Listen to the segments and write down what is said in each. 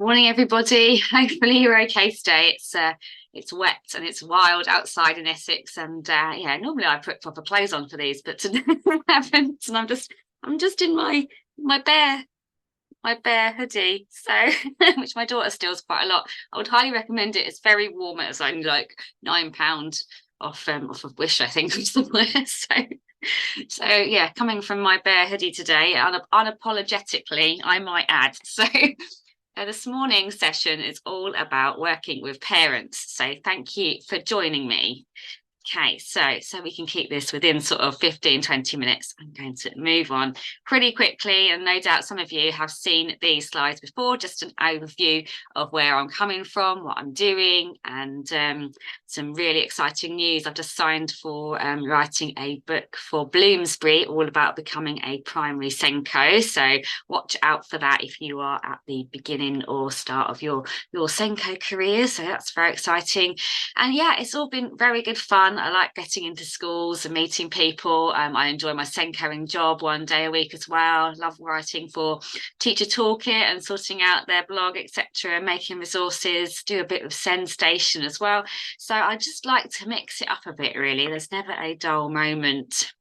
Morning, everybody. Hopefully you're okay today. It's wet and it's wild outside in Essex, and yeah, normally I put proper clothes on for these, but today I haven't, and I'm just in my bare my bare hoodie, so which my daughter steals quite a lot. I would highly recommend it. It's very warm. It's only like £9 off of Wish, I think, or somewhere. So yeah, coming from my bare hoodie today, unapologetically, I might add. So this morning's session is all about working with parents. So thank you for joining me. Okay, so we can keep this within sort of 15, 20 minutes. I'm going to move on pretty quickly, and no doubt some of you have seen these slides before, just an overview of where I'm coming from, what I'm doing, and some really exciting news. I've just signed for writing a book for Bloomsbury all about becoming a primary Senko. So watch out for that if you are at the beginning or start of your Senko career. So that's very exciting. And yeah, it's all been very good fun. I like getting into schools and meeting people. I enjoy my Senkoing job 1 day a week as well. Love writing for Teacher Toolkit and sorting out their blog, etc., making resources, do a bit of Send Station as well. So I just like to mix it up a bit, really. There's never a dull moment.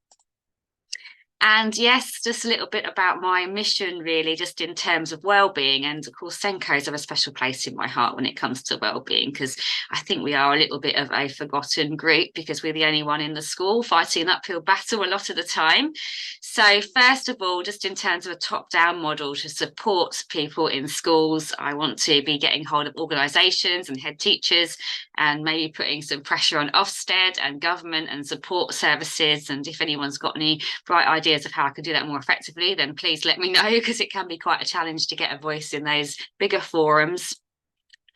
And yes, just a little bit about my mission, really, just in terms of well-being. And of course, Senkos have a special place in my heart when it comes to well-being, because I think we are a little bit of a forgotten group because we're the only one in the school fighting an uphill battle a lot of the time. So first of all, just in terms of a top-down model to support people in schools, I want to be getting hold of organisations and head teachers and maybe putting some pressure on Ofsted and government and support services. And if anyone's got any bright ideas of how I could do that more effectively, then please let me know, because it can be quite a challenge to get a voice in those bigger forums.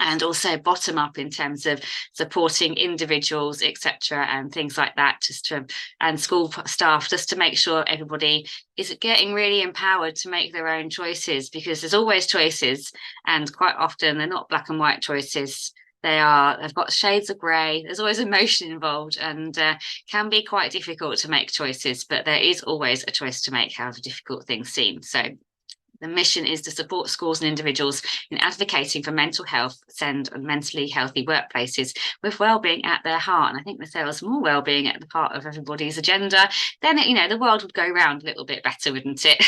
And also bottom up in terms of supporting individuals, etc., and things like that, and school staff, just to make sure everybody is getting really empowered to make their own choices, because there's always choices, and quite often they're not black and white choices. They've got shades of grey. There's always emotion involved, and can be quite difficult to make choices, but there is always a choice to make, however difficult things seem. So the mission is to support schools and individuals in advocating for mental health and mentally healthy workplaces with wellbeing at their heart. And I think if there was more wellbeing at the heart of everybody's agenda, then the world would go round a little bit better, wouldn't it?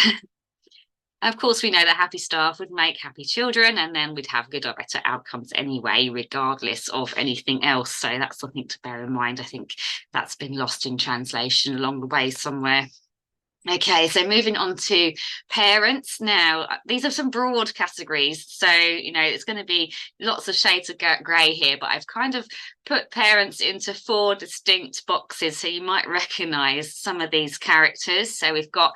Of course, we know that happy staff would make happy children, and then we'd have good or better outcomes anyway, regardless of anything else. So that's something to bear in mind. I think that's been lost in translation along the way somewhere. Okay, so moving on to parents now. These are some broad categories. So, it's going to be lots of shades of grey here, but I've kind of put parents into 4 distinct boxes. So you might recognise some of these characters. So we've got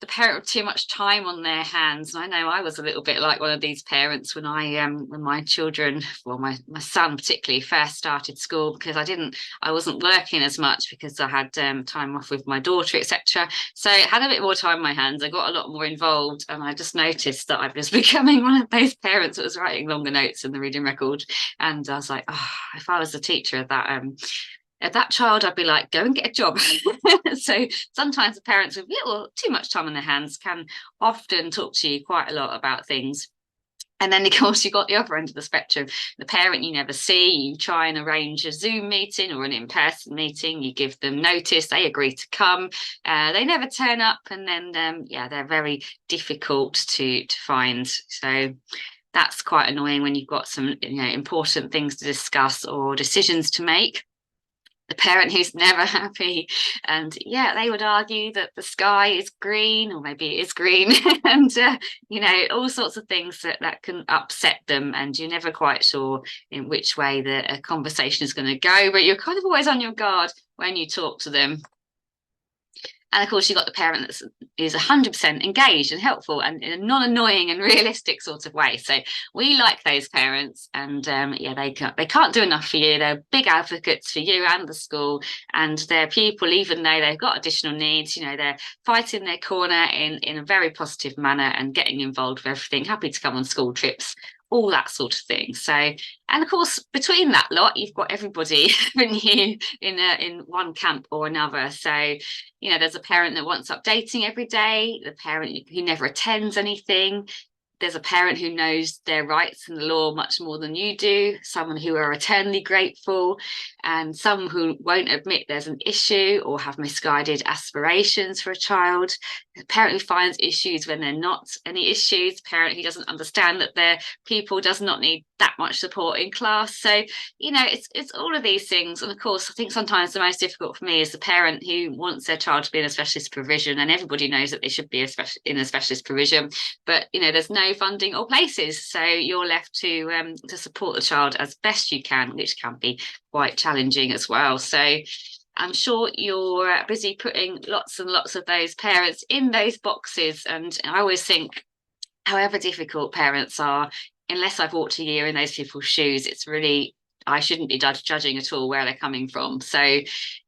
the parent with too much time on their hands. And I know I was a little bit like one of these parents when when my children, well, my son particularly, first started school, because I wasn't working as much because I had time off with my daughter, etc. So I had a bit more time on my hands. I got a lot more involved, and I just noticed that I was becoming one of those parents that was writing longer notes in the reading record. And I was like, oh, if I was a teacher of that child, I'd be like, go and get a job. So sometimes the parents with little too much time on their hands can often talk to you quite a lot about things. And then, of course, you've got the other end of the spectrum, the parent you never see. You try and arrange a Zoom meeting or an in-person meeting. You give them notice, they agree to come. They never turn up, and then, they're very difficult to find. So that's quite annoying when you've got some important things to discuss or decisions to make. The parent who's never happy, and they would argue that the sky is green, or maybe it is green, and all sorts of things that can upset them, and you're never quite sure in which way the conversation is going to go, but you're kind of always on your guard when you talk to them. And of course, you've got the parent that is 100% engaged and helpful and in a non-annoying and realistic sort of way. So we like those parents, and they can't do enough for you. They're big advocates for you and the school and their pupil, even though they've got additional needs. They're fighting their corner in a very positive manner and getting involved with everything, happy to come on school trips, all that sort of thing. So, and of course, between that lot, you've got everybody, haven't you, in one camp or another. So, there's a parent that wants updating every day, the parent who never attends anything, there's a parent who knows their rights and the law much more than you do, someone who are eternally grateful, and some who won't admit there's an issue or have misguided aspirations for a child. A parent who finds issues when they're not any issues, a parent who doesn't understand that their pupil does not need that much support in class. So, it's all of these things. And of course, I think sometimes the most difficult for me is the parent who wants their child to be in a specialist provision, and everybody knows that they should be in a specialist provision, but there's no funding or places, so you're left to support the child as best you can, which can be quite challenging as well. So I'm sure you're busy putting lots and lots of those parents in those boxes, and I always think, however difficult parents are, unless I've walked a year in those people's shoes, it's really, I shouldn't be judging at all where they're coming from. So,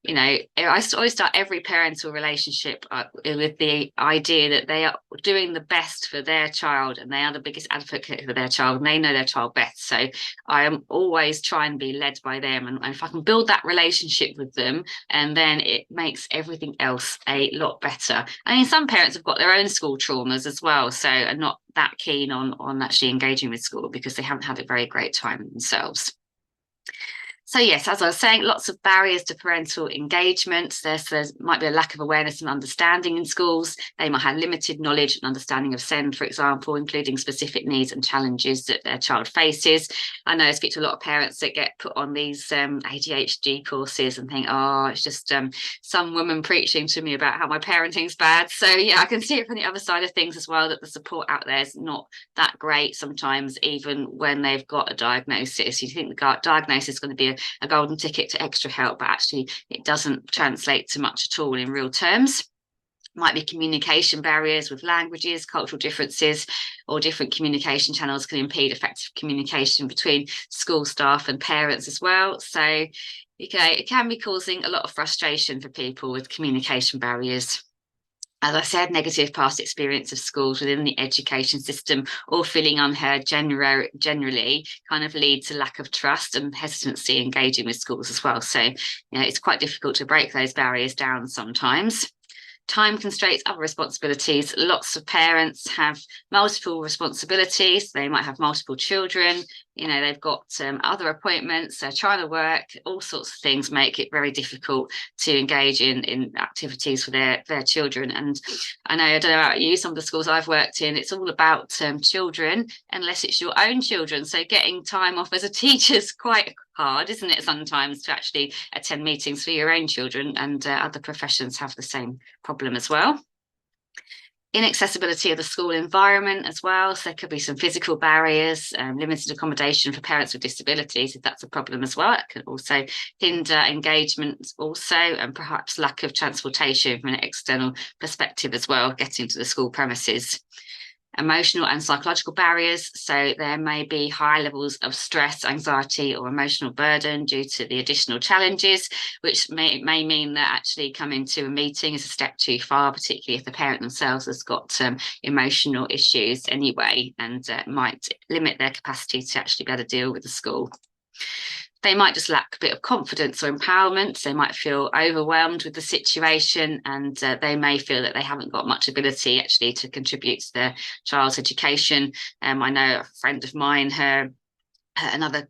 I always start every parental relationship with the idea that they are doing the best for their child, and they are the biggest advocate for their child, and they know their child best. So I am always trying to be led by them. And if I can build that relationship with them, and then it makes everything else a lot better. I mean, some parents have got their own school traumas as well, so are not that keen on actually engaging with school because they haven't had a very great time themselves. So yes, as I was saying, lots of barriers to parental engagement. There might be a lack of awareness and understanding in schools. They might have limited knowledge and understanding of SEND, for example, including specific needs and challenges that their child faces. I know I speak to a lot of parents that get put on these ADHD courses and think, oh, it's just some woman preaching to me about how my parenting's bad. So yeah, I can see it from the other side of things as well, that the support out there is not that great sometimes, even when they've got a diagnosis. You think the diagnosis is going to be a golden ticket to extra help, but actually it doesn't translate to much at all in real terms. Might be communication barriers with languages, cultural differences, or different communication channels can impede effective communication between school staff and parents as well. So it can be causing a lot of frustration for people with communication barriers. As I said, negative past experience of schools within the education system or feeling unheard generally kind of lead to lack of trust and hesitancy engaging with schools as well. So, it's quite difficult to break those barriers down sometimes. Time constraints, other responsibilities. Lots of parents have multiple responsibilities. They might have multiple children. They've got other appointments. They're trying to work. All sorts of things make it very difficult to engage in activities for their children. And I don't know about you, some of the schools I've worked in, it's all about children, unless it's your own children. So getting time off as a teacher is quite hard, isn't it, sometimes, to actually attend meetings for your own children, and other professions have the same problem as well. Inaccessibility of the school environment as well. So there could be some physical barriers, limited accommodation for parents with disabilities, if that's a problem as well. It can also hinder engagement also, and perhaps lack of transportation from an external perspective as well, getting to the school premises. Emotional and psychological barriers. So there may be high levels of stress, anxiety, or emotional burden due to the additional challenges, which may mean that actually coming to a meeting is a step too far, particularly if the parent themselves has got emotional issues anyway, and might limit their capacity to actually be able to deal with the school. They might just lack a bit of confidence or empowerment. They might feel overwhelmed with the situation, and they may feel that they haven't got much ability actually to contribute to their child's education. I know a friend of mine, another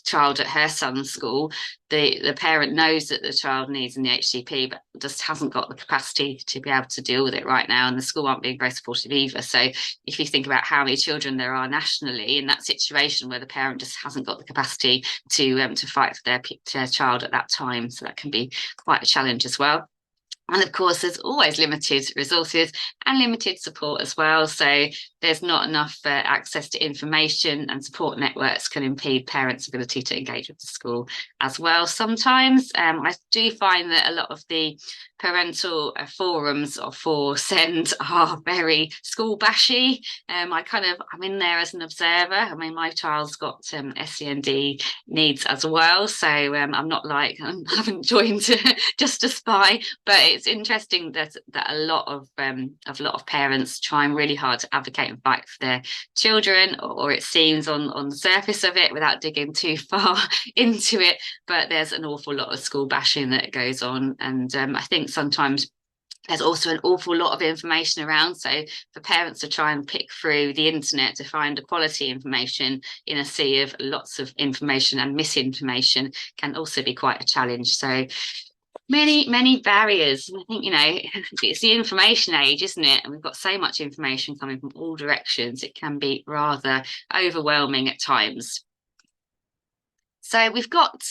child at her son's school, the parent knows that the child needs an HCP, but just hasn't got the capacity to be able to deal with it right now, and the school aren't being very supportive either. So if you think about how many children there are nationally in that situation where the parent just hasn't got the capacity to fight for their child at that time, so that can be quite a challenge as well. And of course, there's always limited resources and limited support as well. So there's not enough access to information, and support networks can impede parents' ability to engage with the school as well. Sometimes I do find that a lot of the parental forums for SEND are very school bashy. I'm in there as an observer. I mean, my child's got SEND needs as well, so I'm not like I haven't joined just to spy, but it's interesting that a lot of parents trying really hard to advocate and fight for their children, or it seems on the surface of it without digging too far into it, but there's an awful lot of school bashing that goes on, and I think sometimes There's also an awful lot of information around. So for parents to try and pick through the internet to find the quality information in a sea of lots of information and misinformation can also be quite a challenge. So many barriers. And I think, it's the information age, isn't it? And we've got so much information coming from all directions. It can be rather overwhelming at times. So we've got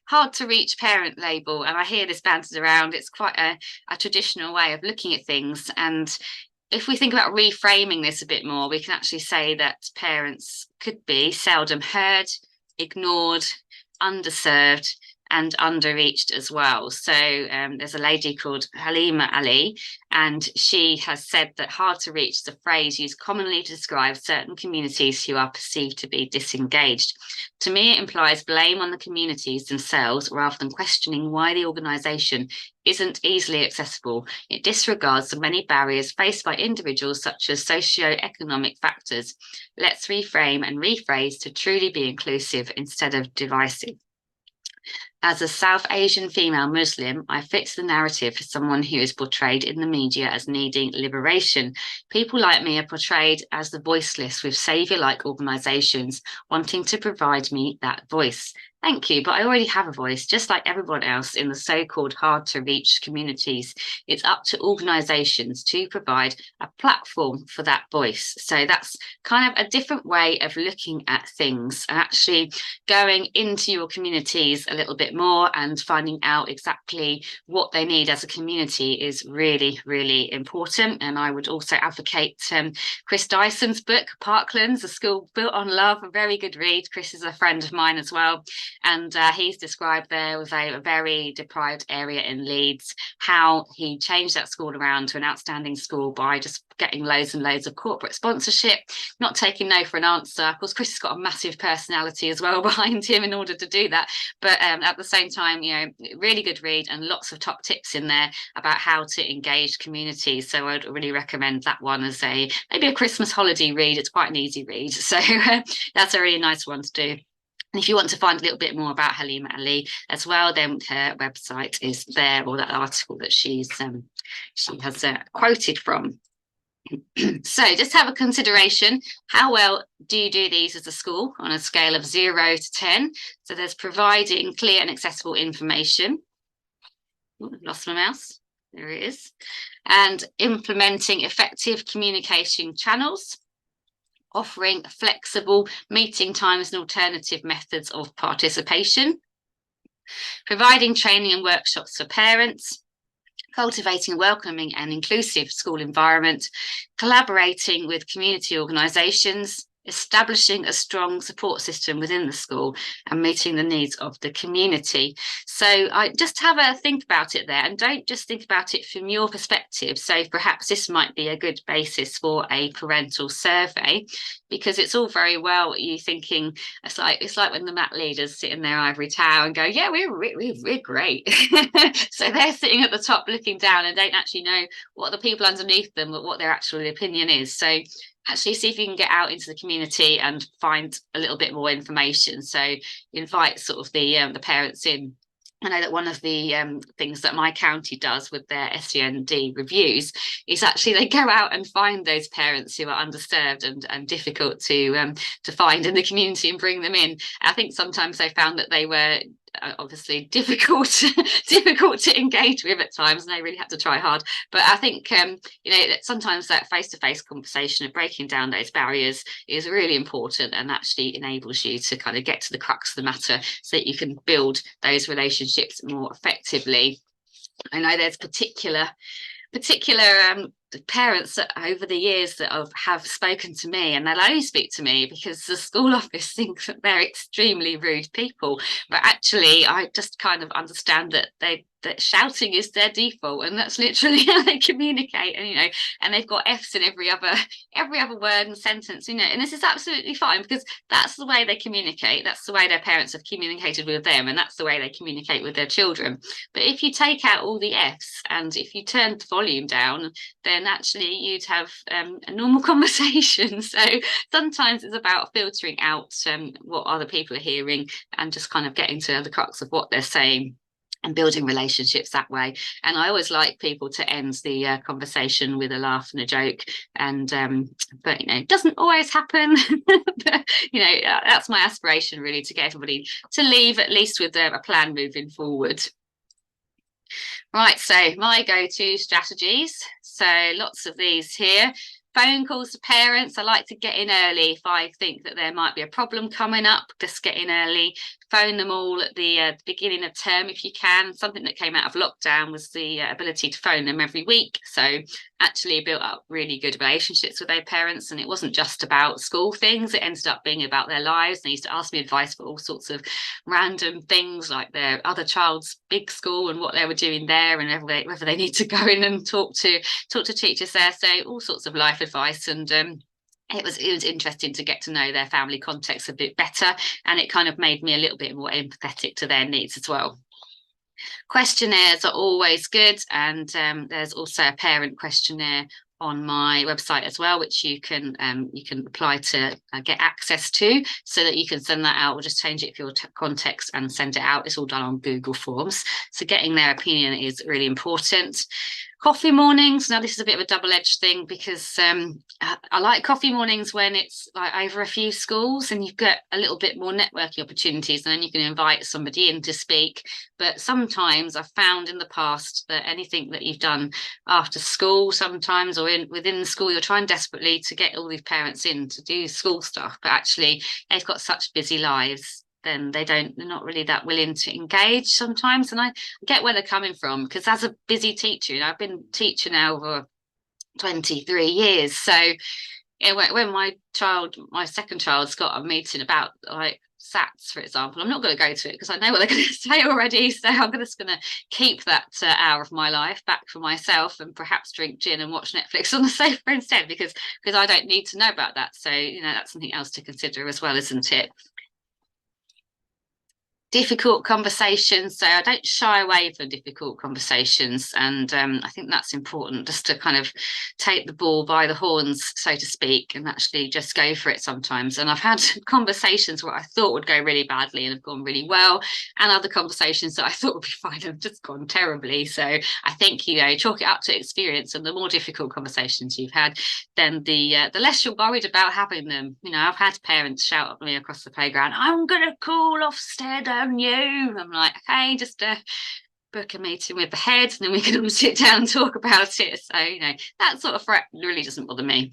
hard to reach parent label, and I hear this bantered around. It's quite a traditional way of looking at things. And if we think about reframing this a bit more, we can actually say that parents could be seldom heard, ignored, underserved, and underreached as well. So there's a lady called Halima Ali, and she has said that hard to reach is a phrase used commonly to describe certain communities who are perceived to be disengaged. To me, it implies blame on the communities themselves rather than questioning why the organisation isn't easily accessible. It disregards the many barriers faced by individuals, such as socio-economic factors. Let's reframe and rephrase to truly be inclusive instead of divisive. As a South Asian female Muslim, I fit the narrative for someone who is portrayed in the media as needing liberation. People like me are portrayed as the voiceless, with saviour-like organisations wanting to provide me that voice. Thank you, but I already have a voice, just like everyone else in the so-called hard-to-reach communities. It's up to organisations to provide a platform for that voice. So that's kind of a different way of looking at things, and actually going into your communities a little bit more and finding out exactly what they need as a community is really, really important. And I would also advocate Chris Dyson's book, Parklands, A School Built on Love, a very good read. Chris is a friend of mine as well. And he's described there was a very deprived area in Leeds, how he changed that school around to an outstanding school by just getting loads and loads of corporate sponsorship, not taking no for an answer. Of course, Chris has got a massive personality as well behind him in order to do that. But at the same time, really good read and lots of top tips in there about how to engage communities. So I'd really recommend that one as maybe a Christmas holiday read. It's quite an easy read. So that's a really nice one to do. And if you want to find a little bit more about Halima Ali as well, then her website is there, or that article that she has quoted from. So just have a consideration. How well do you do these as a school on a scale of 0 to 10? So there's providing clear and accessible information. Ooh, I've lost my mouse. There it is. And implementing effective communication channels. Offering flexible meeting times and alternative methods of participation, providing training and workshops for parents, cultivating a welcoming and inclusive school environment, collaborating with community organisations, establishing a strong support system within the school, and meeting the needs of the community. So I just have a think about it there, and don't just think about it from your perspective. So perhaps this might be a good basis for a parental survey, because it's all very well you thinking it's like when the mat leaders sit in their ivory tower and go, yeah, we're great. So they're sitting at the top looking down and don't actually know what the people underneath them, what their actual opinion is. So actually see if you can get out into the community and find a little bit more information. So invite sort of the parents in. I know that one of the things that my county does with their SEND reviews is actually they go out and find those parents who are underserved and difficult to find in the community and bring them in. I think sometimes they found that they were obviously difficult to engage with at times, and they really had to try hard. But I think sometimes that face-to-face conversation of breaking down those barriers is really important, and actually enables you to kind of get to the crux of the matter so that you can build those relationships more effectively. I know there's particular parents that over the years that have spoken to me, and they'll only speak to me because the school office thinks that they're extremely rude people, but actually I just kind of understand that that shouting is their default, and that's literally how they communicate. And they've got F's in every other word and sentence, and this is absolutely fine, because that's the way they communicate, that's the way their parents have communicated with them, and that's the way they communicate with their children. But if you take out all the F's and if you turn the volume down, then actually you'd have a normal conversation. So sometimes it's about filtering out what other people are hearing and just kind of getting to the crux of what they're saying. and building relationships that way. And I always like people to end the conversation with a laugh and a joke. And but it doesn't always happen. But, that's my aspiration, really, to get everybody to leave at least with a plan moving forward. Right, so my go-to strategies. So lots of these here. Phone calls to parents. I like to get in early if I think that there might be a problem coming up. Just get in early. Phone them all at the beginning of term if you can. Something that came out of lockdown was the ability to phone them every week. So actually built up really good relationships with their parents, and it wasn't just about school things. It ended up being about their lives. They used to ask me advice for all sorts of random things, like their other child's big school and what they were doing there, and whether they need to go in and talk to teachers there. So all sorts of life advice, and it was interesting to get to know their family context a bit better, and it kind of made me a little bit more empathetic to their needs as well. Questionnaires are always good, and there's also a parent questionnaire on my website as well, which you can apply to get access to, so that you can send that out or just change it for your context and send it out. It's all done on Google Forms. So getting their opinion is really important. Coffee mornings. Now, this is a bit of a double-edged thing, because I like coffee mornings when it's like over a few schools and you've got a little bit more networking opportunities, and then you can invite somebody in to speak. But sometimes I've found in the past that anything that you've done after school sometimes, or within the school, you're trying desperately to get all these parents in to do school stuff, but actually they've got such busy lives, then they're not really that willing to engage sometimes. And I get where they're coming from, because as a busy teacher, I've been teaching now for 23 years. So when my second child's got a meeting about like SATs, for example, I'm not going to go to it because I know what they're going to say already. So I'm just going to keep that hour of my life back for myself, and perhaps drink gin and watch Netflix on the sofa instead, because I don't need to know about that. So that's something else to consider as well, isn't it? Difficult conversations. So I don't shy away from difficult conversations, and I think that's important, just to kind of take the bull by the horns, so to speak, and actually just go for it sometimes. And I've had conversations where I thought would go really badly and have gone really well, and other conversations that I thought would be fine have just gone terribly. So I think chalk it up to experience, and the more difficult conversations you've had, then the less you're worried about having them. I've had parents shout at me across the playground, "I'm gonna call Ofsted on you." I'm like, okay, just book a meeting with the head, and then we can all sit down and talk about it. So that sort of threat really doesn't bother me.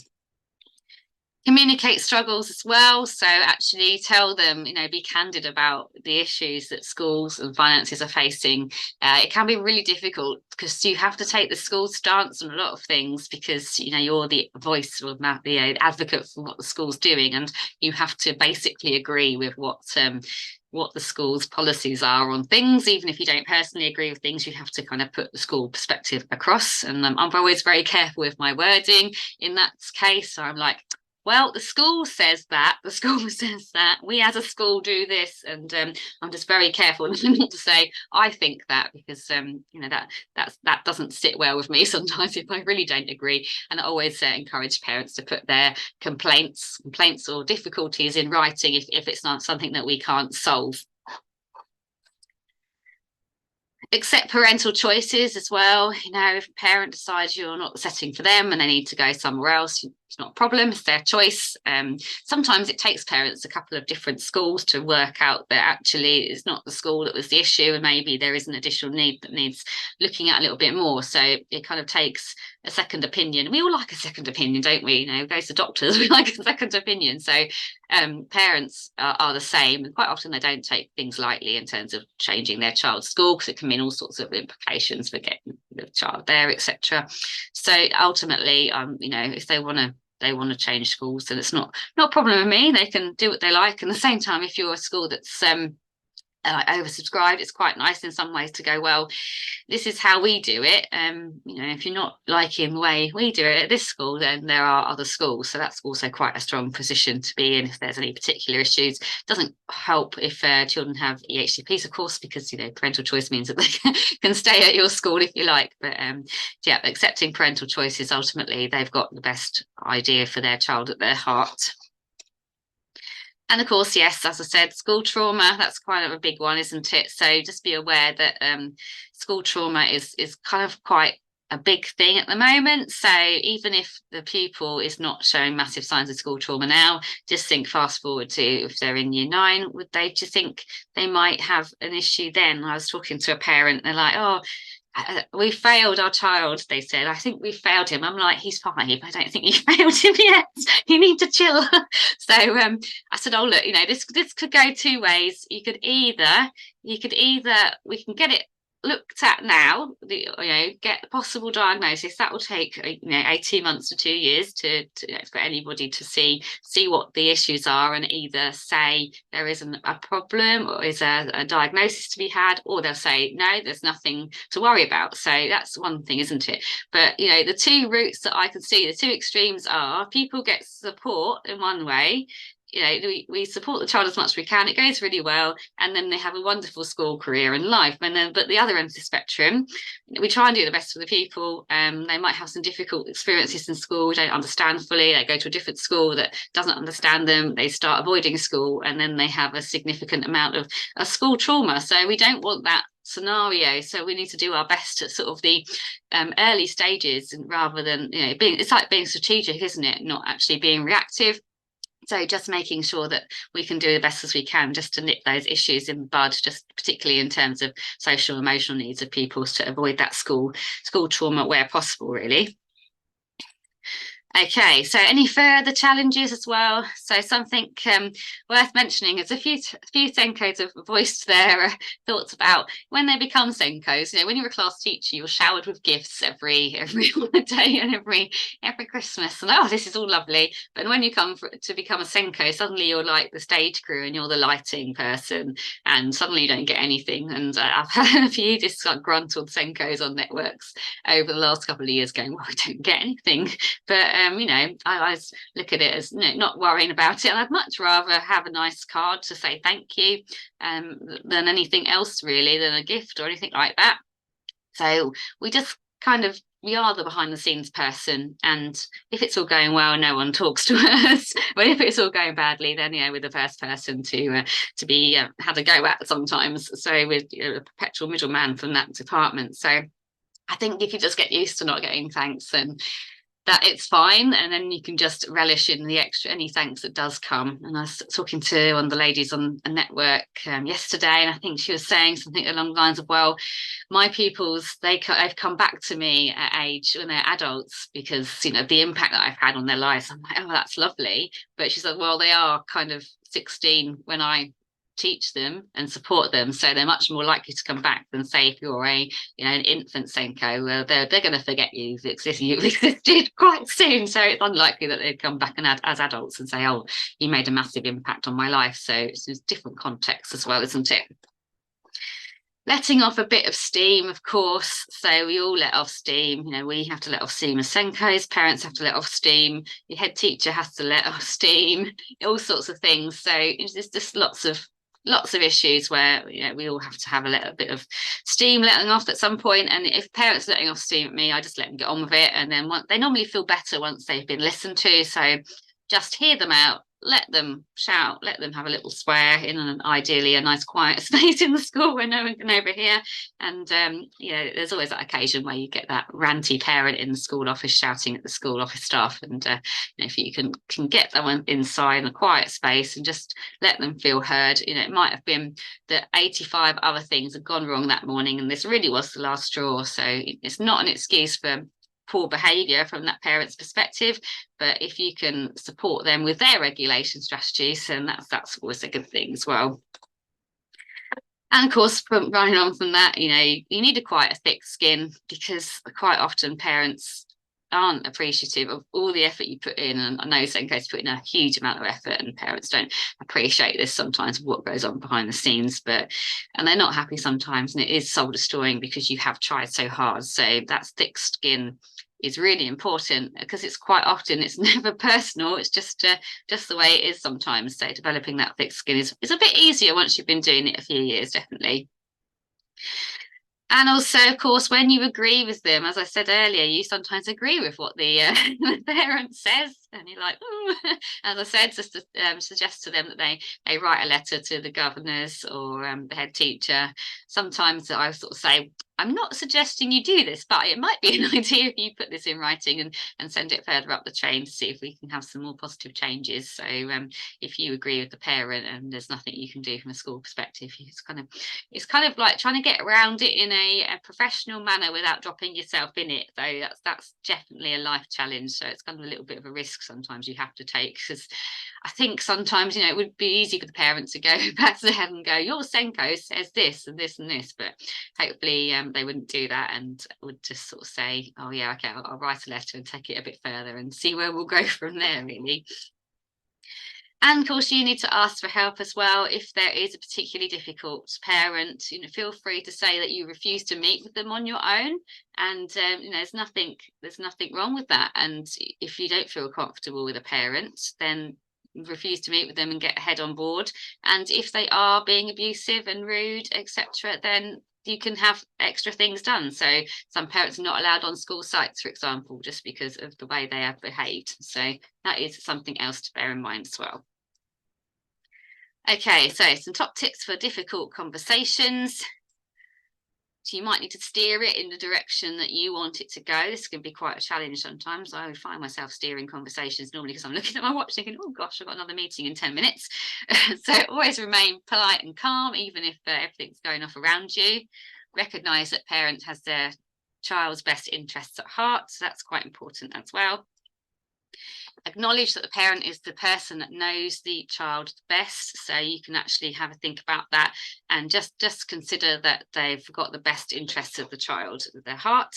Communicate struggles as well. So actually tell them, be candid about the issues that schools and finances are facing. It can be really difficult, because you have to take the school stance on a lot of things, because you're the voice or the advocate for what the school's doing, and you have to basically agree with what the school's policies are on things. Even if you don't personally agree with things, you have to kind of put the school perspective across. And I'm always very careful with my wording in that case. So I'm like, well, the school says that, we as a school do this, and I'm just very careful not to say I think that, because that doesn't sit well with me sometimes if I really don't agree. And I always encourage parents to put their complaints or difficulties in writing if it's not something that we can't solve. Accept parental choices as well. If a parent decides you're not the setting for them and they need to go somewhere else, it's not a problem. It's their choice. Sometimes it takes parents a couple of different schools to work out that actually it's not the school that was the issue, and maybe there is an additional need that needs looking at a little bit more. So it kind of takes a second opinion. We all like a second opinion, don't we? We go to doctors, we like a second opinion. So parents are the same, and quite often they don't take things lightly in terms of changing their child's school, because it can mean all sorts of implications for getting the child there, etc. So ultimately, if they want to change schools, then it's not a problem with me. They can do what they like. And at the same time, if you're a school that's oversubscribed, it's quite nice in some ways to go, well, this is how we do it. If you're not liking the way we do it at this school, then there are other schools. So that's also quite a strong position to be in if there's any particular issues. It doesn't help if children have EHCPs, of course, because parental choice means that they can stay at your school if you like. But accepting parental choices, ultimately they've got the best idea for their child at their heart. And of course, yes, as I said, school trauma, that's kind of a big one, isn't it? So just be aware that school trauma is kind of quite a big thing at the moment. So even if the pupil is not showing massive signs of school trauma now, just think fast forward to if they're in year 9, would they, do you think they might have an issue then? I was talking to a parent, they're like, oh, we failed our child, they said. I think we failed him. I'm like, he's 5. I don't think you failed him yet. You need to chill. So I said, oh look, this could go 2 ways. You could either we can get it looked at now, get the possible diagnosis. That will take 18 months to 2 years for anybody to see what the issues are, and either say there isn't a problem or is a diagnosis to be had, or they'll say no, there's nothing to worry about. So that's one thing, isn't it? But the two routes that I can see, the two extremes are people get support in one way. We support the child as much as we can, it goes really well, and then they have a wonderful school career and life. And then but the other end of the spectrum, we try and do the best for the people. They might have some difficult experiences in school, don't understand fully, they go to a different school that doesn't understand them, they start avoiding school, and then they have a significant amount of school trauma. So we don't want that scenario. So we need to do our best at sort of the early stages, rather than it's like being strategic, isn't it, not actually being reactive. So just making sure that we can do the best as we can just to nip those issues in bud, just particularly in terms of social emotional needs of pupils, to avoid that school trauma where possible, really. Okay, so any further challenges as well? So something worth mentioning is a few Senkos have voiced their thoughts about when they become Senkos. When you're a class teacher, you're showered with gifts every holiday and every Christmas, and this is all lovely. But when you come to become a Senko, suddenly you're like the stage crew and you're the lighting person, and suddenly you don't get anything. And I've had a few disgruntled Senkos on networks over the last couple of years going, well, I don't get anything. But I always look at it as not worrying about it. And I'd much rather have a nice card to say thank you than anything else, really, than a gift or anything like that. So we just we are the behind the scenes person, and if it's all going well, no one talks to us. But if it's all going badly, then we're the first person to be had a go at sometimes. So we're a perpetual middleman from that department. So I think if you just get used to not getting thanks, and that it's fine, and then you can just relish in the extra any thanks that does come. And I was talking to one of the ladies on a network yesterday, and I think she was saying something along the lines of, well, my pupils, they've come back to me at age when they're adults because the impact that I've had on their lives. I'm like, oh, that's lovely. But she said, well, they are kind of 16 when I teach them and support them, so they're much more likely to come back than, say, if you're an infant Senko. Well, they're going to forget you've existed quite soon, so it's unlikely that they'd come back and as adults and say, oh, you made a massive impact on my life. So it's a different context as well, isn't it? Letting off a bit of steam, of course. So we all let off steam. We have to let off steam as Senkos, parents have to let off steam, your head teacher has to let off steam, all sorts of things. So it's just lots of issues where we all have to have a little bit of steam letting off at some point. And if parents are letting off steam at me, I just let them get on with it, and then they normally feel better once they've been listened to. So just hear them out, let them shout, let them have a little swear in ideally a nice quiet space in the school where no one can overhear. And there's always that occasion where you get that ranty parent in the school office shouting at the school office staff, and if you can get that one inside in a quiet space and just let them feel heard. It might have been that 85 other things have gone wrong that morning, and this really was the last straw. So it's not an excuse for poor behaviour from that parent's perspective, but if you can support them with their regulation strategies, then that's always a good thing as well. And of course, from running on from that, you need quite a thick skin, because quite often parents aren't appreciative of all the effort you put in. And I know Senko's put in a huge amount of effort, and parents don't appreciate this sometimes, what goes on behind the scenes, and they're not happy sometimes, and it is soul destroying because you have tried so hard. So that thick skin is really important, because it's quite often, it's never personal, it's just the way it is sometimes. So developing that thick skin is a bit easier once you've been doing it a few years, definitely. And also, of course, when you agree with them, as I said earlier, you sometimes agree with what the, the parent says. And you're like, oh. As I said, just to suggest to them that they write a letter to the governors or the head teacher. Sometimes I sort of say, I'm not suggesting you do this, but it might be an idea if you put this in writing and send it further up the chain to see if we can have some more positive changes. So if you agree with the parent and there's nothing you can do from a school perspective, it's kind of like trying to get around it in a professional manner without dropping yourself in it. So that's definitely a life challenge. So it's kind of a little bit of a risk sometimes you have to take, because I think sometimes, it would be easy for the parent to go back to the head and go, your Senko says this and this and this, but hopefully they wouldn't do that and would just sort of say, oh yeah, okay, I'll write a letter and take it a bit further and see where we'll go from there, really. And of course, you need to ask for help as well. If there is a particularly difficult parent, feel free to say that you refuse to meet with them on your own. And there's nothing wrong with that. And if you don't feel comfortable with a parent, then refuse to meet with them and get head on board. And if they are being abusive and rude, etc., then you can have extra things done. So some parents are not allowed on school sites, for example, just because of the way they have behaved. So that is something else to bear in mind as well. Okay, so some top tips for difficult conversations. So you might need to steer it in the direction that you want it to go. This can be quite a challenge sometimes. I find myself steering conversations normally because I'm looking at my watch thinking, oh gosh, I've got another meeting in 10 minutes. So always remain polite and calm, even if everything's going off around you. Recognise that parent has their child's best interests at heart. So that's quite important as well. Acknowledge that the parent is the person that knows the child best, so you can actually have a think about that and just consider that they've got the best interests of the child at their heart.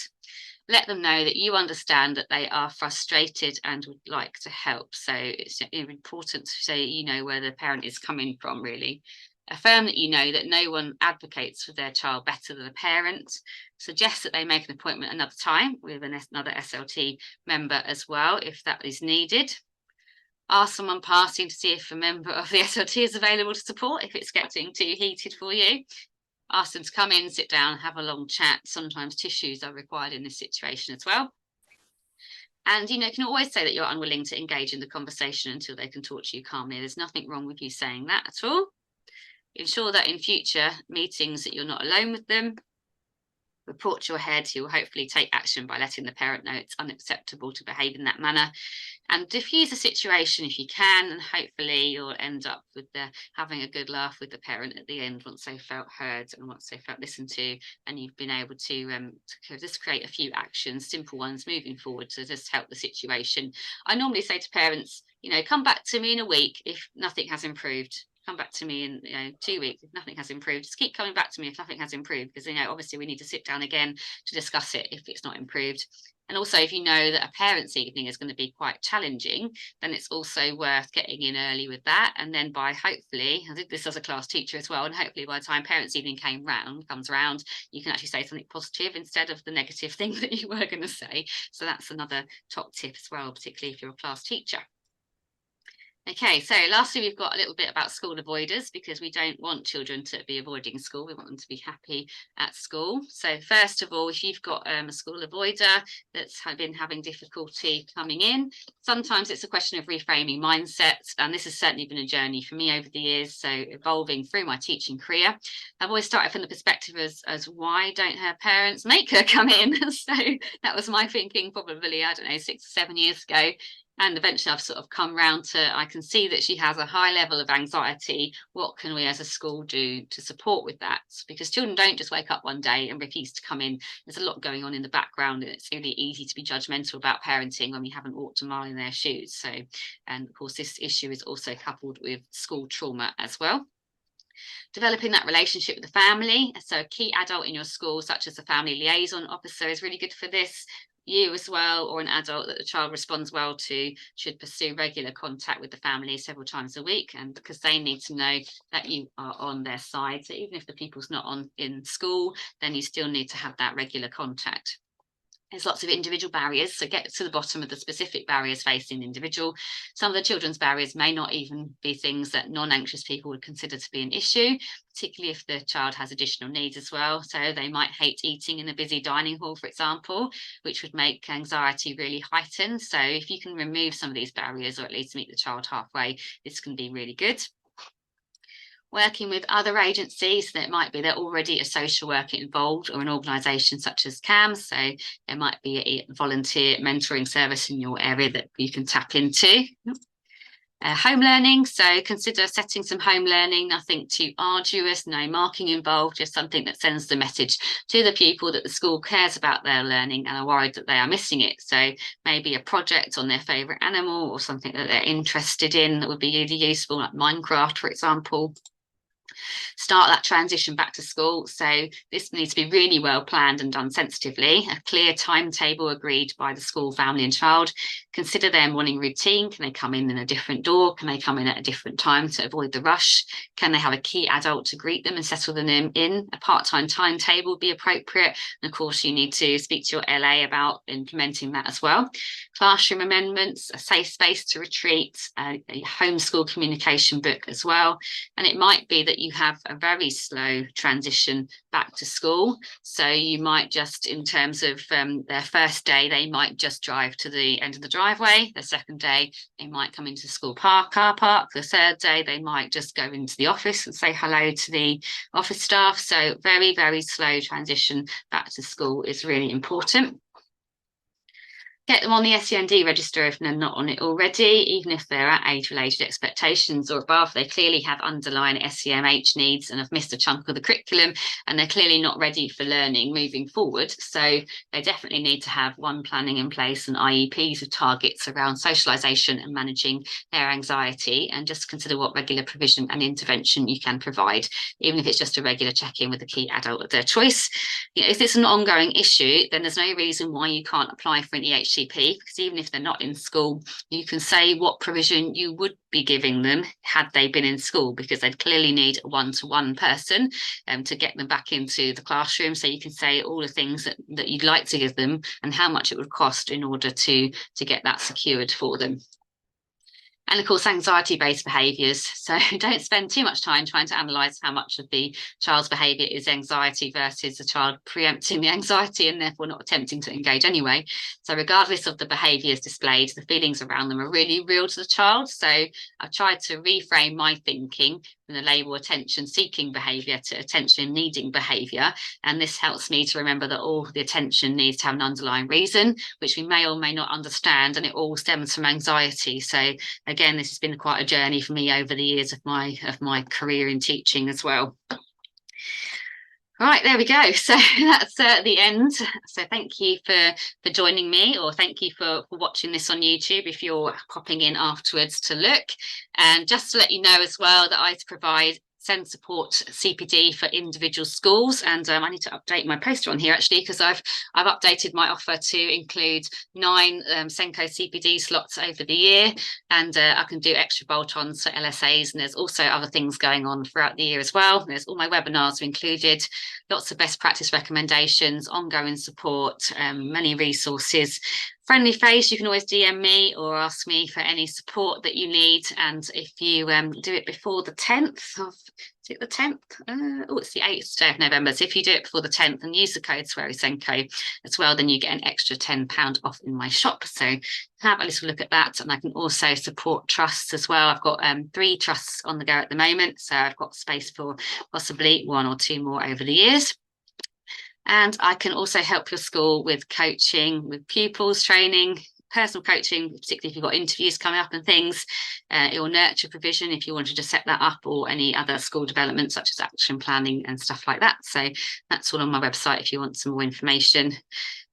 Let them know that you understand that they are frustrated and would like to help. So it's important to say where the parent is coming from, really. Affirm that that no one advocates for their child better than a parent. Suggest that they make an appointment another time with another SLT member as well, if that is needed. Ask someone passing to see if a member of the SLT is available to support if it's getting too heated for you. Ask them to come in, sit down, have a long chat. Sometimes tissues are required in this situation as well. And you can always say that you're unwilling to engage in the conversation until they can talk to you calmly. There's nothing wrong with you saying that at all. Ensure that in future meetings that you're not alone with them. Report to your head, who will hopefully take action by letting the parent know it's unacceptable to behave in that manner. And diffuse the situation if you can, and hopefully you'll end up with having a good laugh with the parent at the end once they felt heard and once they felt listened to, and you've been able to just create a few actions, simple ones moving forward to just help the situation. I normally say to parents, come back to me in a week if nothing has improved. Come back to me in 2 weeks if nothing has improved. Just keep coming back to me if nothing has improved, because obviously we need to sit down again to discuss it if it's not improved. And also, if you know that a parents' evening is going to be quite challenging, then it's also worth getting in early with that. And then hopefully, I did this as a class teacher as well, and hopefully by the time parents' evening comes around, you can actually say something positive instead of the negative thing that you were going to say. So that's another top tip as well, particularly if you're a class teacher. Okay, so lastly, we've got a little bit about school avoiders, because we don't want children to be avoiding school. We want them to be happy at school. So first of all, if you've got a school avoider that's been having difficulty coming in, sometimes it's a question of reframing mindsets. And this has certainly been a journey for me over the years. So evolving through my teaching career, I've always started from the perspective as why don't her parents make her come in? So that was my thinking probably, 6 or 7 years ago. And eventually I've sort of come round to, I can see that she has a high level of anxiety. What can we as a school do to support with that? Because children don't just wake up one day and refuse to come in. There's a lot going on in the background, and it's really easy to be judgmental about parenting when we haven't walked a mile in their shoes. So, and of course, this issue is also coupled with school trauma as well. Developing that relationship with the family. So a key adult in your school, such as a family liaison officer, is really good for this. You as well, or an adult that the child responds well to, should pursue regular contact with the family several times a week, and because they need to know that you are on their side. So even if the people's not on in school, then you still need to have that regular contact. There's lots of individual barriers, so get to the bottom of the specific barriers facing the individual. Some of the children's barriers may not even be things that non-anxious people would consider to be an issue, particularly if the child has additional needs as well. So they might hate eating in a busy dining hall, for example, which would make anxiety really heightened. So if you can remove some of these barriers, or at least meet the child halfway, this can be really good. Working with other agencies, that might be they're already a social worker involved, or an organisation such as CAMS, so there might be a volunteer mentoring service in your area that you can tap into. Home learning, so consider setting some home learning, nothing too arduous, no marking involved, just something that sends the message to the pupil that the school cares about their learning and are worried that they are missing it. So maybe a project on their favourite animal, or something that they're interested in that would be really useful, like Minecraft, for example. Start that transition back to school. So this needs to be really well planned and done sensitively. A clear timetable agreed by the school, family and child. Consider their morning routine. Can they come in a different door? Can they come in at a different time to avoid the rush? Can they have a key adult to greet them and settle them in? A part-time timetable would be appropriate. And of course, you need to speak to your LA about implementing that as well. Classroom amendments, a safe space to retreat, a homeschool communication book as well. And it might be that you have a very slow transition back to school. So you might just, in terms of their first day, they might just drive to the end of the driveway. The second day, they might come into the school car park. The third day, they might just go into the office and say hello to the office staff. So very, very slow transition back to school is really important. Get them on the SEND register if they're not on it already, even if they're at age-related expectations or above. They clearly have underlying SEMH needs and have missed a chunk of the curriculum, and they're clearly not ready for learning moving forward. So they definitely need to have one planning in place and IEPs with targets around socialisation and managing their anxiety, and just consider what regular provision and intervention you can provide, even if it's just a regular check-in with a key adult of their choice. You know, if it's an ongoing issue, then there's no reason why you can't apply for an EHCP, because even if they're not in school, you can say what provision you would be giving them had they been in school, because they'd clearly need a one-to-one person to get them back into the classroom. So you can say all the things that you'd like to give them and how much it would cost in order to get that secured for them. And of course, anxiety-based behaviours. So don't spend too much time trying to analyse how much of the child's behaviour is anxiety versus the child preempting the anxiety and therefore not attempting to engage anyway. So regardless of the behaviours displayed, the feelings around them are really real to the child. So I've tried to reframe my thinking from the label attention-seeking behaviour to attention-needing behaviour. And this helps me to remember that all the attention needs to have an underlying reason, which we may or may not understand, and it all stems from anxiety. So again, this has been quite a journey for me over the years of my career in teaching as well. Right, there we go. So that's the end. So thank you for joining me, or thank you for watching this on YouTube if you're popping in afterwards to look. And just to let you know as well that I provide SEND support CPD for individual schools, and I need to update my poster on here actually, because I've updated my offer to include 9 SENCO CPD slots over the year, and I can do extra bolt-ons for LSAs, and there's also other things going on throughout the year as well. There's all my webinars are included, lots of best practice recommendations, ongoing support, many resources. Friendly face, you can always DM me or ask me for any support that you need. And if you do it before the 10th of, is it the 10th? Oh, it's the 8th day of November. So if you do it before the 10th and use the code SwearySenko as well, then you get an extra £10 off in my shop. So have a little look at that. And I can also support trusts as well. I've got 3 trusts on the go at the moment. So I've got space for possibly 1 or 2 more over the years. And I can also help your school with coaching, with pupils, training, personal coaching, particularly if you've got interviews coming up and things, or nurture provision if you wanted to set that up, or any other school development such as action planning and stuff like that. So that's all on my website if you want some more information.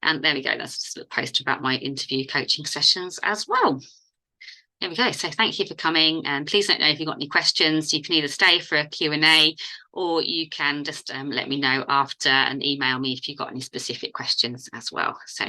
And there we go, that's just a little post about my interview coaching sessions as well. There we go. So thank you for coming, and please let me know if you've got any questions. You can either stay for a Q&A, or you can just let me know after and email me if you've got any specific questions as well. So